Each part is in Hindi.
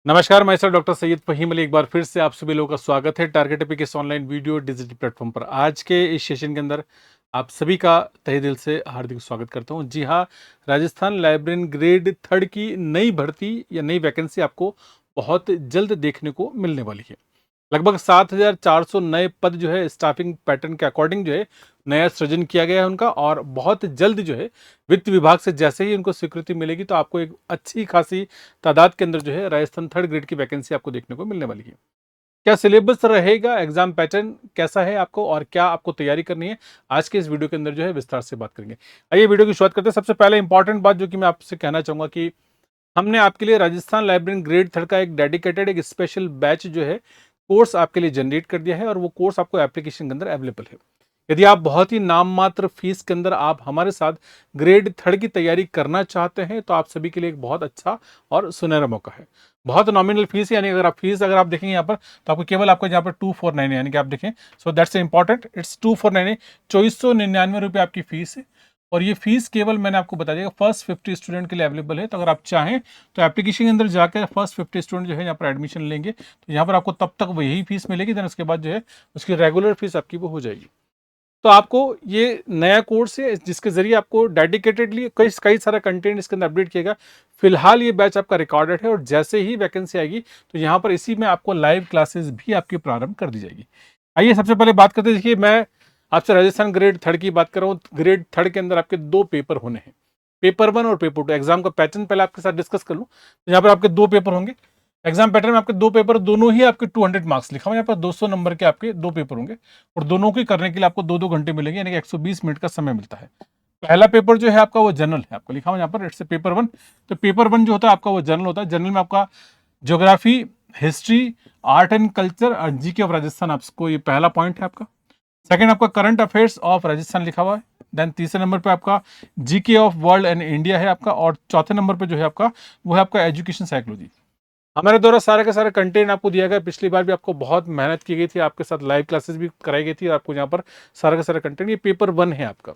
नमस्कार, मैं सर डॉक्टर सैयद फ़हीम अली। एक बार फिर से आप सभी लोगों का स्वागत है टारगेट एपी के इस ऑनलाइन वीडियो डिजिटल प्लेटफॉर्म पर। आज के इस सेशन के अंदर आप सभी का तहे दिल से हार्दिक स्वागत करता हूं। जी हाँ, राजस्थान लाइब्रेरियन ग्रेड थर्ड की नई भर्ती या नई वैकेंसी आपको बहुत जल्द देखने को मिलने वाली है। लगभग 7,400 नए पद जो है स्टाफिंग पैटर्न के अकॉर्डिंग जो है नया सृजन किया गया है उनका, और बहुत जल्द जो है वित्त विभाग से जैसे ही उनको स्वीकृति मिलेगी तो आपको एक अच्छी खासी तादाद के अंदर जो है राजस्थान थर्ड ग्रेड की वैकेंसी आपको देखने को मिलने वाली है। क्या सिलेबस रहेगा, एग्जाम पैटर्न कैसा है आपको, और क्या आपको तैयारी करनी है, आज के इस वीडियो के अंदर जो है विस्तार से बात करेंगे। आइए वीडियो की शुरुआत करते हैं। सबसे पहले इंपॉर्टेंट बात जो कि मैं आपसे कहना चाहूंगा कि हमने आपके लिए राजस्थान लाइब्रेरियन ग्रेड थर्ड का एक डेडिकेटेड एक स्पेशल बैच जो है कोर्स आपके लिए जनरेट कर दिया है, और वो कोर्स आपको एप्लीकेशन के अंदर अवेलेबल है। यदि आप बहुत ही नाम मात्र फीस के अंदर आप हमारे साथ ग्रेड थर्ड की तैयारी करना चाहते हैं तो आप सभी के लिए एक बहुत अच्छा और सुनहरा मौका है। बहुत नॉमिनल फीस है, यानी अगर आप देखेंगे यहाँ पर तो आपको केवल आपको यहाँ पर 249, यानी कि आप देखें, सो दैट्स इंपॉर्टेंट, इट्स 249, 2499 रुपये आपकी फीस है। और ये फीस केवल मैंने आपको बता दिया फर्स्ट 50 स्टूडेंट के लिए अवेलेबल है। तो अगर आप चाहें तो एप्लीकेशन के अंदर जाकर फर्स्ट 50 स्टूडेंट जो है यहाँ पर एडमिशन लेंगे तो यहाँ पर आपको तब तक वही फीस मिलेगी, देन उसके बाद जो है उसकी रेगुलर फीस आपकी वो हो जाएगी। तो आपको ये नया कोर्स है जिसके जरिए आपको डेडिकेटेडली कई कई सारा कंटेंट इसके अंदर अपडेट किएगा। फिलहाल ये बैच आपका रिकॉर्डेड है, और जैसे ही वैकेंसी आएगी तो यहाँ पर इसी में आपको लाइव क्लासेस भी आपकी प्रारंभ कर दी जाएगी। आइए सबसे पहले बात करते हैं। देखिए, मैं आपसे राजस्थान ग्रेड थर्ड की बात कर रहा हूँ। ग्रेड थर्ड के अंदर आपके दो पेपर होने हैं, पेपर वन और पेपर टू। एग्जाम का पैटर्न पहले आपके साथ डिस्कस कर लूँ। तो यहाँ पर आपके दो पेपर होंगे। एग्जाम पैटर्न में आपके दो पेपर, दोनों ही आपके 200 मार्क्स लिखा हुआ है। यहाँ पर 200 नंबर के आपके दो पेपर होंगे, और दोनों को करने के लिए आपको 2-2 घंटे मिलेंगे, यानी कि 120 मिनट का समय मिलता है। पहला पेपर जो है आपका वो जनरल है, आपको लिखा हुआ यहाँ पर इट्स पेपर वन। तो पेपर वन जो होता है आपका वो जनरल होता है। जनरल में आपका geography, history, art and culture और जीके ऑफ राजस्थान, आपको ये पहला पॉइंट है आपका। सेकंड आपका करंट अफेयर्स ऑफ राजस्थान लिखा हुआ है। देन तीसरे नंबर पे आपका GK of world and India है आपका, और चौथे नंबर पे जो है आपका वो है आपका एजुकेशन साइकोलॉजी। हमारे द्वारा सारे का सारा कंटेंट आपको दिया गया। पिछली बार भी आपको बहुत मेहनत की गई थी, आपके साथ लाइव क्लासेस भी कराई गई थी, और आपको यहाँ पर सारा का सारा कंटेंट, ये पेपर वन है आपका।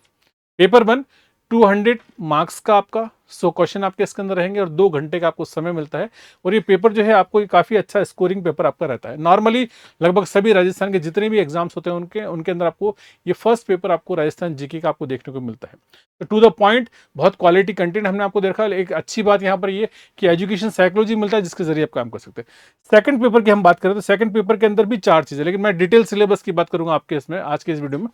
पेपर वन 200 मार्क्स का आपका 100 क्वेश्चन आपके इसके अंदर रहेंगे, और 2 घंटे का आपको समय मिलता है। और ये पेपर जो है आपको ये काफ़ी अच्छा स्कोरिंग पेपर आपका रहता है। नॉर्मली लगभग सभी राजस्थान के जितने भी एग्जाम्स होते हैं उनके उनके अंदर आपको ये फर्स्ट पेपर आपको राजस्थान जीके का आपको देखने को मिलता है। तो टू द पॉइंट, बहुत क्वालिटी कंटेंट हमने आपको देखा। एक अच्छी बात यहाँ पर ये कि एजुकेशन साइकोलॉजी मिलता है जिसके जरिए आप काम कर सकते हैं। सेकंड पेपर की हम बात करें तो सेकंड पेपर के अंदर भी 4 चीज़ें, लेकिन मैं डिटेल सिलेबस की बात करूंगा आपके इसमें आज के इस वीडियो में।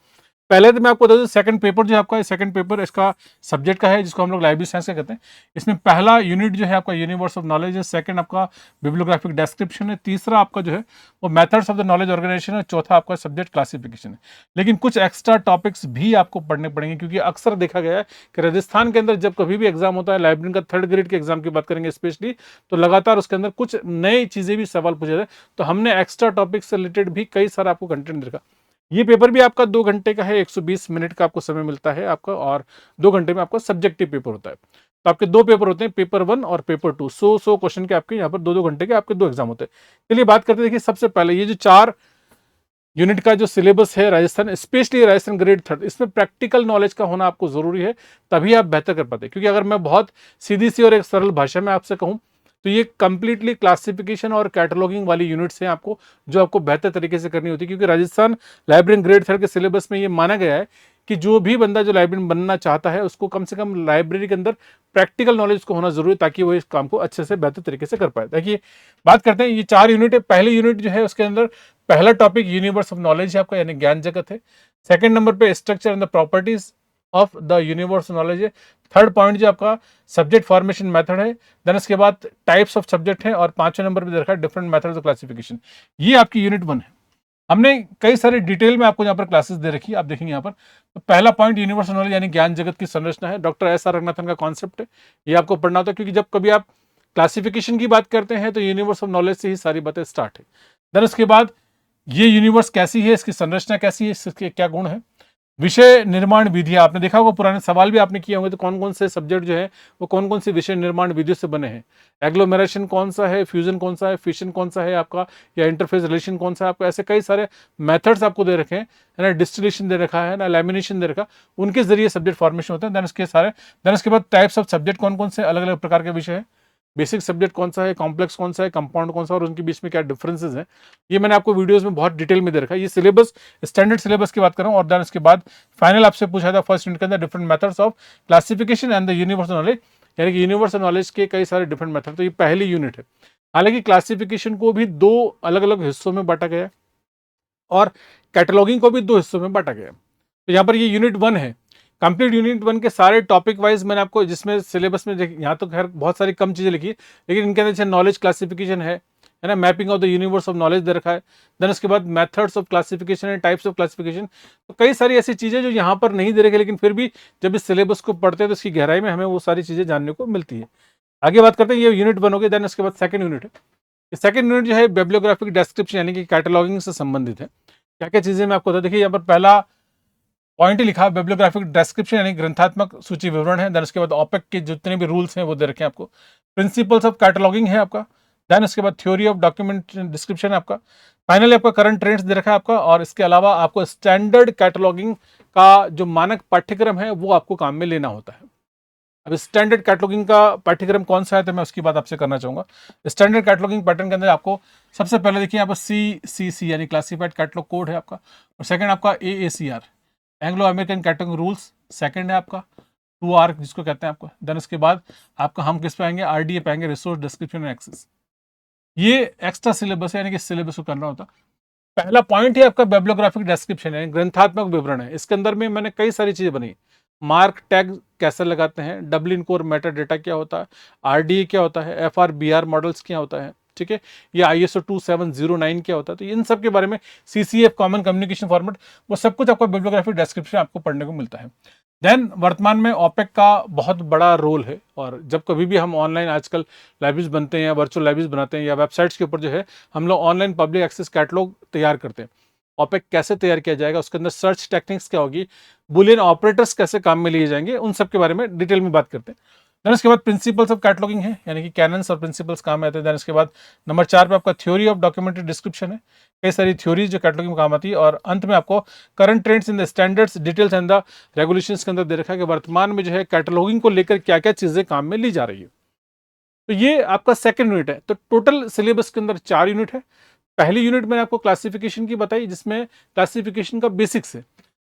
पहले तो मैं आपको बता दूं, सेकंड पेपर जो है आपका, सेकंड पेपर इसका सब्जेक्ट का है जिसको हम लोग लाइब्रेरी साइंस का कहते हैं। इसमें पहला यूनिट जो है आपका यूनिवर्स ऑफ नॉलेज है, सेकंड आपका बिब्लियोग्राफिक डेस्क्रिप्शन है, तीसरा आपका जो है वो methods of the knowledge organization है, चौथा आपका सब्जेक्ट क्लासिफिकेशन है। लेकिन कुछ एक्स्ट्रा टॉपिक्स भी आपको पढ़ने पड़ेंगे, क्योंकि अक्सर देखा गया है कि राजस्थान के अंदर जब कभी भी एग्जाम होता है, लाइब्रेरी का थर्ड ग्रेड के एग्जाम की बात करेंगे स्पेशली, तो लगातार उसके अंदर कुछ नई चीजें भी सवाल पूछे जाते हैं। तो हमने एक्स्ट्रा टॉपिक से रिलेटेड भी कई सारा आपको कंटेंट देखा। ये पेपर भी आपका 2 घंटे का है, 120 मिनट का आपको समय मिलता है आपका, और 2 घंटे में आपका सब्जेक्टिव पेपर होता है। तो आपके दो पेपर होते हैं, पेपर वन और पेपर टू। 100 क्वेश्चन के आपके यहाँ पर 2-2 घंटे के आपके दो एग्जाम होते हैं। चलिए बात करते हैं। देखिए, सबसे पहले ये जो 4 यूनिट का जो सिलेबस है Rajasthan, specially Rajasthan grade third, इसमें प्रैक्टिकल नॉलेज का होना आपको जरूरी है, तभी आप बेहतर कर पाते हैं। क्योंकि अगर मैं बहुत सीधी सी और एक सरल भाषा में आपसे कहूँ तो ये कंप्लीटली क्लासिफिकेशन और कैटलॉगिंग वाली यूनिट्स हैं आपको, जो आपको बेहतर तरीके से करनी होती है। क्योंकि राजस्थान लाइब्रेरियन ग्रेड थर्ड के सिलेबस में ये माना गया है कि जो भी बंदा जो लाइब्रेरियन बनना चाहता है उसको कम से कम लाइब्रेरी के अंदर प्रैक्टिकल नॉलेज को होना जरूरी है, ताकि वो इस काम को अच्छे से बेहतर तरीके से कर पाए। देखिए, बात करते हैं, ये 4 यूनिट है। पहली यूनिट जो है उसके अंदर पहला टॉपिक यूनिवर्स ऑफ नॉलेज है आपका, यानी ज्ञान जगत है। सेकंड नंबर पे structure and the properties of the universe knowledge है। थर्ड पॉइंट जो आपका सब्जेक्ट फॉर्मेशन मेथड है। देन उसके बाद टाइप्स ऑफ सब्जेक्ट है, और पांचवें नंबर पे देखा है डिफरेंट मेथड्स ऑफ क्लासिफिकेशन। ये आपकी यूनिट वन है। हमने कई सारे डिटेल में आपको यहाँ पर क्लासेस दे रखी है, आप देखेंगे यहाँ पर। तो पहला पॉइंट यूनिवर्सल नॉलेज यानी ज्ञान जगत की संरचना है, डॉक्टर एस आर रंगनाथन का कॉन्सेप्ट है। ये आपको पढ़ना होता है, क्योंकि जब कभी आप क्लासिफिकेशन की बात करते हैं तो यूनिवर्स ऑफ नॉलेज से ही सारी बातें स्टार्ट है। देन उसके बाद ये यूनिवर्स कैसी है, इसकी संरचना कैसी है, इसके क्या गुण है। विषय निर्माण विधियां, आपने देखा होगा पुराने सवाल भी आपने किए होंगे, तो कौन कौन से सब्जेक्ट जो है वो कौन कौन सी विषय निर्माण विधियों से बने हैं। एग्लोमेरेशन कौन सा है, फ्यूजन कौन सा है, फिशन कौन सा है आपका, या इंटरफेस रिलेशन कौन सा है आपका। ऐसे कई सारे मेथड्स आपको दे रखे हैं, है ना। डिस्टिलेशन दे रखा है ना, लैमिनेशन दे रखा, उनके जरिए सब्जेक्ट फॉर्मेशन होता है। देन उसके बाद टाइप्स ऑफ सब्जेक्ट, कौन कौन से अलग अलग प्रकार के विषय है। बेसिक सब्जेक्ट कौन सा है, कॉम्प्लेक्स कौन सा है, कंपाउंड कौन सा, और उनके बीच में क्या डिफरेंसेस हैं, ये मैंने आपको वीडियोस में बहुत डिटेल में दे रखा है। ये सिलेबस, स्टैंडर्ड सिलेबस की बात कर रहा हूँ। और देन उसके बाद फाइनल आपसे पूछा था फर्स्ट यूनिट के अंदर different methods of classification and the universal knowledge, यानी कि यूनिवर्सल नॉलेज के कई सारे डिफरेंट मेथड। तो ये पहली यूनिट है। हालांकि क्लासिफिकेशन को भी दो अलग अलग हिस्सों में बांटा गया है और कैटलॉगिंग को भी दो हिस्सों में बांटा गया है। तो यहाँ पर ये यूनिट 1 है। कंप्लीट यूनिट 1 के सारे टॉपिक वाइज मैंने आपको, जिसमें सिलेबस में यहाँ तो खैर बहुत सारी कम चीजें लिखी है, लेकिन इनके अंदर नॉलेज क्लासिफिकेशन है ना, mapping of the universe of knowledge दे रखा है। देन उसके बाद methods of classification and types of classification. तो कई सारी ऐसी चीजें जो यहाँ पर नहीं दे रखी, लेकिन फिर भी जब इस सिलेबस को पढ़ते हैं तो इसकी गहराई में हमें वो सारी चीजें जानने को मिलती है। आगे बात करते हैं, ये यूनिट 1 हो गया। देन उसके बाद सेकंड यूनिट है। सेकंड यूनिट जो है बिब्लियोग्राफिक डिस्क्रिप्शन यानी कि कैटलॉगिंग से संबंधित है। क्या क्या चीजें मैं आपको बता, देखिए यहाँ पर पहला पॉइंट ही लिखा है बिब्लियोग्राफिक डिस्क्रिप्शन यानी ग्रंथात्मक सूची विवरण है। देन उसके बाद ऑपेक के जितने भी रूल्स हैं वो दे रखे हैं आपको। प्रिंसिपल्स ऑफ कैटलॉगिंग है आपका। देन उसके बाद थ्योरी ऑफ डॉक्यूमेंट डिस्क्रिप्शन है आपका। फाइनली आपका करंट ट्रेंड्स दे रखा है आपका। और इसके अलावा आपको स्टैंडर्ड कैटलॉगिंग का जो मानक पाठ्यक्रम है वो आपको काम में लेना होता है। अब स्टैंडर्ड कैटलॉगिंग का पाठ्यक्रम कौन सा है तो मैं उसकी बात आपसे करना चाहूंगा। स्टैंडर्ड कैटलॉगिंग पैटर्न के अंदर आपको सबसे पहले देखिए यहाँ पर CCC यानी क्लासिफाइड कैटलॉग कोड है आपका। और सेकंड आपका AACR Anglo American cataloguing rules, second है आपका 2R जिसको कहते हैं आपका। देन उसके बाद आपका हम किस पे आएंगे, RDA पे आएंगे, रिसोर्स डिस्क्रिप्शन एंड एक्सेस। ये एक्स्ट्रा सिलेबस है यानी कि सिलेबस को करना होता। पहला पॉइंट है आपका बिब्लियोग्राफिक डिस्क्रिप्शन यानी ग्रंथात्मक विवरण है। इसके अंदर में मैंने कई सारी चीजें बनाई। मार्क टैग कैसे लगाते हैं, डबलिन कोर मेटा डेटा क्या होता है, RDA क्या होता है, FRBR मॉडल्स क्या होता है, ठीक है, ये ISO 2709 क्या होता है। तो इन सब के बारे में CCF कॉमन कम्युनिकेशन फॉर्मेट, वो सब कुछ आपको बिब्लियोग्राफिक डिस्क्रिप्शन आपको पढ़ने को मिलता है। देन वर्तमान में ओपेक का बहुत बड़ा रोल है। और जब कभी भी हम ऑनलाइन आजकल लाइब्रेरीज बनते हैं या वर्चुअल लाइब्रेरीज बनाते हैं या वेबसाइट्स के ऊपर जो है हम लोग ऑनलाइन पब्लिक एक्सेस कैटलॉग तैयार करते हैं। ओपेक कैसे तैयार किया जाएगा, उसके अंदर सर्च टेक्निक्स क्या होगी, बुलियन ऑपरेटर्स कैसे काम में लिए जाएंगे, उन सब के बारे में डिटेल में बात करते हैं। देन उसके बाद प्रिंसिपल्स ऑफ कैटलॉगिंग है यानी कि कैनन्स और प्रिंसिपल्स काम में आते हैं। देन उसके बाद नंबर 4 पे आपका थ्योरी ऑफ डॉक्यूमेंट्री डिस्क्रिप्शन है, कई सारी थ्योरीज जो कैटलॉगिंग में काम आती है। और अंत में आपको current trends in the standards details and the regulations के अंदर दे रखा है कि वर्तमान में जो है कैटलॉगिंग को लेकर क्या क्या चीजें काम में ली जा रही है। तो ये आपका सेकंड यूनिट है। तो टोटल सिलेबस के अंदर 4 यूनिट है। पहली यूनिट मैंने आपको क्लासिफिकेशन की बताई जिसमें क्लासिफिकेशन का बेसिक्स है,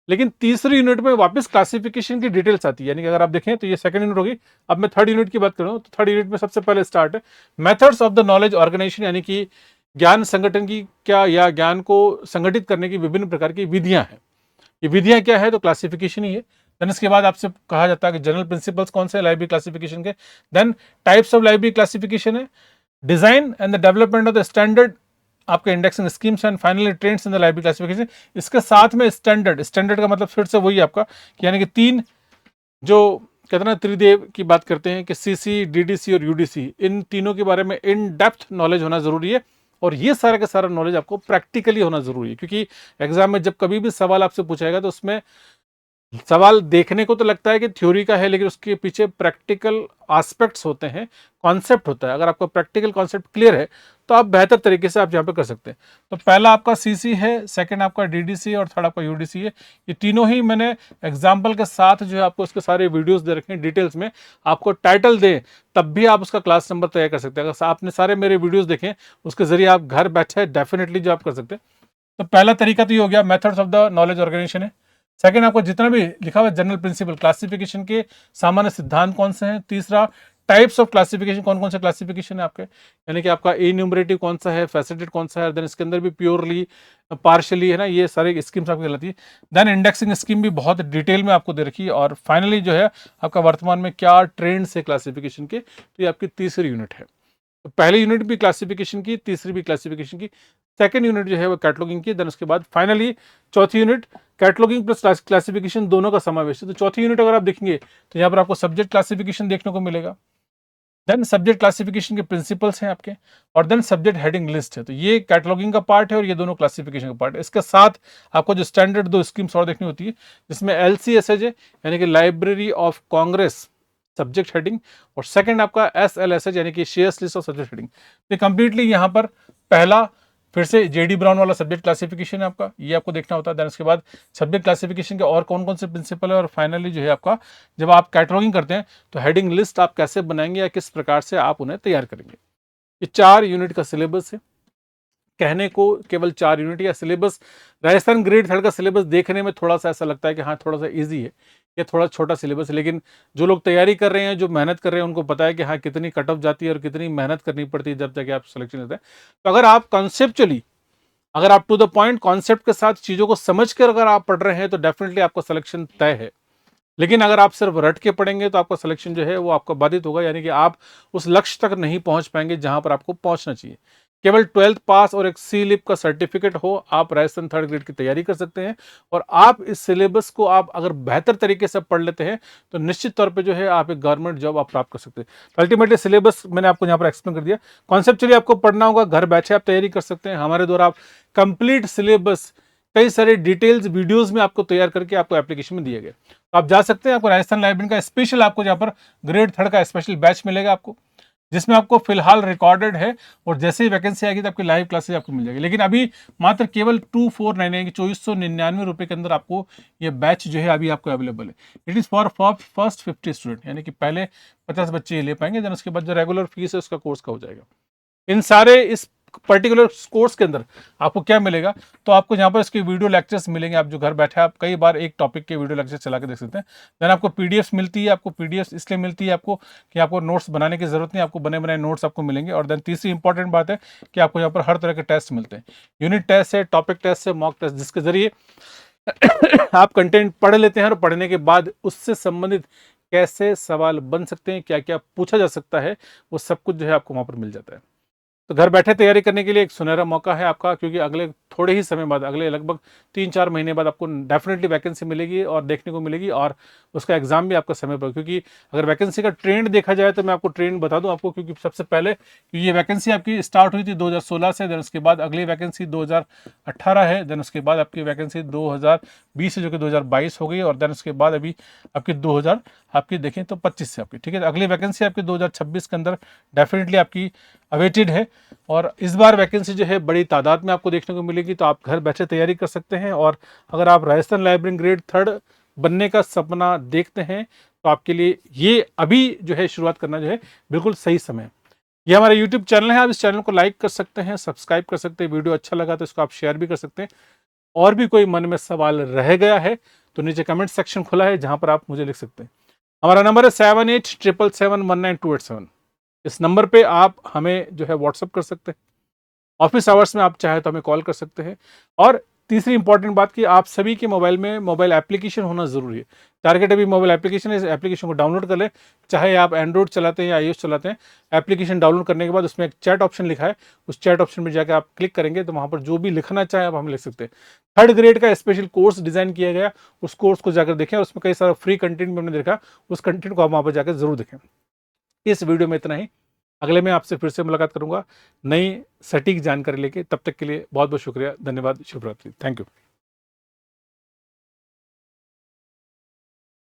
लेकिन तीसरी यूनिट में वापस क्लासिफिकेशन की डिटेल्स आती है। यानी कि अगर आप देखें तो ये सेकंड यूनिट होगी। अब मैं थर्ड यूनिट की बात करूं तो थर्ड यूनिट में सबसे पहले स्टार्ट है methods of the knowledge organization यानी कि ज्ञान संगठन की क्या, या ज्ञान को संगठित करने की विभिन्न प्रकार की विधियां हैं। ये विधियां क्या है तो क्लासिफिकेशन ही है। देन इसके बाद आपसे कहा जाता है कि जनरल प्रिंसिपल्स कौन से लाइब्रेरी क्लासिफिकेशन के। Then types of library classification है, design and the development of the standard आपके indexing schemes and finally trends in the library classification. इसके साथ में स्टैंडर्ड, स्टैंडर्ड का मतलब फिर से वही आपका कि यानी कि 3 जो कहते हैं ना त्रिदेव की बात करते हैं कि CC, DDC और UDC, इन तीनों के बारे में इन डेप्थ नॉलेज होना जरूरी है। और ये सारा का सारा नॉलेज आपको प्रैक्टिकली होना जरूरी है, क्योंकि एग्जाम में जब कभी भी सवाल आपसे पूछाएगा तो उसमें सवाल देखने को तो लगता है कि थ्योरी का है, लेकिन उसके पीछे प्रैक्टिकल एस्पेक्ट्स होते हैं, कॉन्सेप्ट होता है। अगर आपका प्रैक्टिकल कॉन्सेप्ट क्लियर है तो आप बेहतर तरीके से आप यहाँ पे कर सकते हैं। तो पहला आपका CC है, सेकंड आपका DDC और थर्ड आपका UDC है। ये तीनों ही मैंने एग्जाम्पल के साथ जो है आपको उसके सारे वीडियोस दे रखे हैं डिटेल्स में। आपको टाइटल दे तब भी आप उसका क्लास नंबर तैयार कर सकते हैं। अगर आपने सारे मेरे वीडियोज देखे उसके जरिए आप घर बैठे डेफिनेटली जो आप कर सकते हैं। तो पहला तरीका तो ये हो गया methods of the knowledge organization है। सेकंड आपको जितना भी लिखा हुआ जनरल प्रिंसिपल, क्लासिफिकेशन के सामान्य सिद्धांत कौन से हैं। तीसरा टाइप्स ऑफ क्लासिफिकेशन, कौन कौन से क्लासिफिकेशन है आपके, यानी कि आपका एन्यूमरेटिव कौन सा है, फैसेटेड कौन सा है, देन इसके अंदर भी प्योरली पार्शियली है ना, ये सारे स्कीम्स आपकी कहलाती है। देन इंडेक्सिंग स्कीम भी बहुत डिटेल में आपको दे रखी है। और फाइनली जो है आपका वर्तमान में क्या ट्रेंड्स है क्लासिफिकेशन के, तो ये आपकी तीसरी यूनिट है। तो पहली यूनिट भी क्लासिफिकेशन की, तीसरी भी क्लासिफिकेशन की, सेकंड यूनिट जो है वो कैटलॉगिंग की। देन उसके बाद फाइनली चौथी यूनिट कैटलॉगिंग प्लस क्लासिफिकेशन दोनों का समावेश है। तो चौथी यूनिट अगर आप देखेंगे तो यहाँ पर आपको सब्जेक्ट क्लासिफिकेशन देखने को मिलेगा। देन सब्जेक्ट क्लासिफिकेशन के प्रिंसिपल्स हैं आपके, और देन सब्जेक्ट हेडिंग लिस्ट है। तो ये कैटलॉगिंग का पार्ट है और ये दोनों क्लासिफिकेशन का पार्ट है। इसके साथ आपको जो स्टैंडर्ड 2 स्कीम्स और देखनी होती है, जिसमें LCSH है यानी कि library of Congress subject heading, और सेकंड आपका SLSH यानी कि shares list of subject heading. तो कंप्लीटली यहाँ पर पहला फिर से जेडी ब्राउन वाला सब्जेक्ट क्लासिफिकेशन है आपका, ये आपको देखना होता है। देन उसके बाद सब्जेक्ट क्लासिफिकेशन के और कौन कौन से प्रिंसिपल है, और फाइनली जो है आपका जब आप कैटलॉगिंग करते हैं तो हेडिंग लिस्ट आप कैसे बनाएंगे या किस प्रकार से आप उन्हें तैयार करेंगे। ये 4 यूनिट का सिलेबस है। कहने को केवल 4 यूनिट या सिलेबस, राजस्थान ग्रेड 3 का सिलेबस देखने में थोड़ा सा ऐसा लगता है कि हाँ थोड़ा सा ईजी है, ये थोड़ा छोटा सिलेबस है, लेकिन जो लोग तैयारी कर रहे हैं, जो मेहनत कर रहे हैं, उनको पता है कि हाँ कितनी कट ऑफ जाती है और कितनी मेहनत करनी पड़ती है जब तक आप सिलेक्शन लेते हैं। तो अगर आप कॉन्सेप्चुअली, अगर आप टू द पॉइंट कॉन्सेप्ट के साथ चीजों को समझ कर अगर आप पढ़ रहे हैं तो डेफिनेटली आपका सिलेक्शन तय है। लेकिन अगर आप सिर्फ रट के पढ़ेंगे तो आपका सिलेक्शन जो है वो आपका बाधित होगा, यानी कि आप उस लक्ष्य तक नहीं पहुंच पाएंगे जहां पर आपको पहुंचना चाहिए। केवल 12th पास और एक सी लिप का सर्टिफिकेट हो, आप राजस्थान 3rd ग्रेड की तैयारी कर सकते हैं। और आप इस सिलेबस को आप अगर बेहतर तरीके से पढ़ लेते हैं तो निश्चित तौर पे जो है आप एक गवर्नमेंट जॉब आप प्राप्त कर सकते हैं। अल्टीमेटली सिलेबस मैंने आपको यहाँ पर एक्सप्लेन कर दिया। कॉन्सेप्चुअली आपको पढ़ना होगा, घर बैठे आप तैयारी कर सकते हैं। हमारे द्वारा आप कंप्लीट सिलेबस कई सारे डिटेल्स वीडियोस में आपको तैयार करके आपको एप्लीकेशन में दिए गए, तो आप जा सकते हैं। आपको राजस्थान लाइब्रेरी का स्पेशल आपको यहाँ पर ग्रेड 3rd का स्पेशल बैच मिलेगा आपको, जिसमें आपको फिलहाल रिकॉर्डेड है, और जैसे ही वैकेंसी आएगी तो आपकी लाइव क्लासेस आपको मिल जाएगी। लेकिन अभी मात्र केवल 2499 2499 रुपये के अंदर आपको ये बैच जो है अभी आपको अवेलेबल है। It is for first 50 student, यानी कि पहले 50 बच्चे ले पाएंगे। देन उसके बाद जो रेगुलर फीस है उसका कोर्स का हो जाएगा। इन सारे इस पर्टिकुलर कोर्स के अंदर आपको क्या मिलेगा, तो आपको यहाँ पर इसके वीडियो लेक्चर्स मिलेंगे। आप जो घर बैठे आप कई बार एक टॉपिक के वीडियो लेक्चर चला के देख सकते हैं। देन आपको पीडीएफ मिलती है। आपको पीडीएफ इसलिए मिलती है आपको कि आपको नोट्स बनाने की जरूरत नहीं, आपको बने बनाए नोट्स आपको मिलेंगे। और देन तीसरी इंपॉर्टेंट बात है कि आपको यहाँ पर हर तरह के टेस्ट मिलते हैं। यूनिट टेस्ट है, टॉपिक टेस्ट है, मॉक टेस्ट, जिसके जरिए आप कंटेंट पढ़ लेते हैं और पढ़ने के बाद उससे संबंधित कैसे सवाल बन सकते हैं, क्या क्या पूछा जा सकता है, वो सब कुछ जो है आपको वहां पर मिल जाता है। तो घर बैठे तैयारी करने के लिए एक सुनहरा मौका है आपका, क्योंकि अगले थोड़े ही समय बाद, अगले लगभग 3-4 महीने बाद आपको डेफिनेटली वैकेंसी मिलेगी और देखने को मिलेगी, और उसका एग्जाम भी आपका समय पर। क्योंकि अगर वैकेंसी का ट्रेंड देखा जाए तो मैं आपको ट्रेंड बता दूं आपको, क्योंकि सबसे पहले ये वैकेंसी आपकी स्टार्ट हुई थी 2016 से। देन उसके बाद अगली वैकेंसी 2018 है। देन उसके बाद आपकी वैकेंसी 2020 से जो कि 2022 हो गई, और देन उसके बाद अभी आपकी 2000 आपकी देखें तो 25 से आपकी, ठीक है। अगली वैकेंसी आपकी 2026 के अंदर डेफिनेटली आपकी अवेटेड है, और इस बार वैकेंसी जो है बड़ी तादाद में आपको देखने को मिलेगी। तो आप घर बैठे तैयारी कर सकते हैं। और अगर आप राजस्थान लाइब्रेरी ग्रेड 3rd बनने का सपना देखते हैं तो आपके लिए ये अभी जो है शुरुआत करना जो है बिल्कुल सही समय है। ये हमारा यूट्यूब चैनल है, आप इस चैनल को लाइक कर सकते हैं, सब्सक्राइब कर सकते हैं। वीडियो अच्छा लगा तो इसको आप शेयर भी कर सकते हैं। और भी कोई मन में सवाल रह गया है तो नीचे कमेंट सेक्शन खुला है, जहां पर आप मुझे लिख सकते हैं। हमारा नंबर है 7877719287। इस नंबर पे आप हमें जो है व्हाट्सअप कर सकते हैं। ऑफिस आवर्स में आप चाहे तो हमें कॉल कर सकते हैं। और तीसरी इंपॉर्टेंट बात कि आप सभी के मोबाइल में मोबाइल एप्लीकेशन होना जरूरी है। टारगेट अभी मोबाइल एप्लीकेशन है, इस एप्लीकेशन को डाउनलोड कर लें। चाहे आप एंड्रॉइड चलाते हैं या iOS चलाते हैं, एप्लीकेशन डाउनलोड करने के बाद उसमें एक चैट ऑप्शन लिखा है, उस चैट ऑप्शन में जाकर आप क्लिक करेंगे तो वहां पर जो भी लिखना चाहे आप हमें लिख सकते हैं। 3rd ग्रेड का स्पेशल कोर्स डिजाइन किया गया, उस कोर्स को जाकर देखें, और उसमें कई सारा फ्री कंटेंट भी हमने देखा, उस कंटेंट को आप वहां पर जाकर जरूर देखें। इस वीडियो में इतना ही। अगले में आपसे फिर से मुलाकात करूंगा नई सटीक जानकारी लेके। तब तक के लिए बहुत बहुत शुक्रिया, धन्यवाद, शुभ रात्रि, थैंक यू।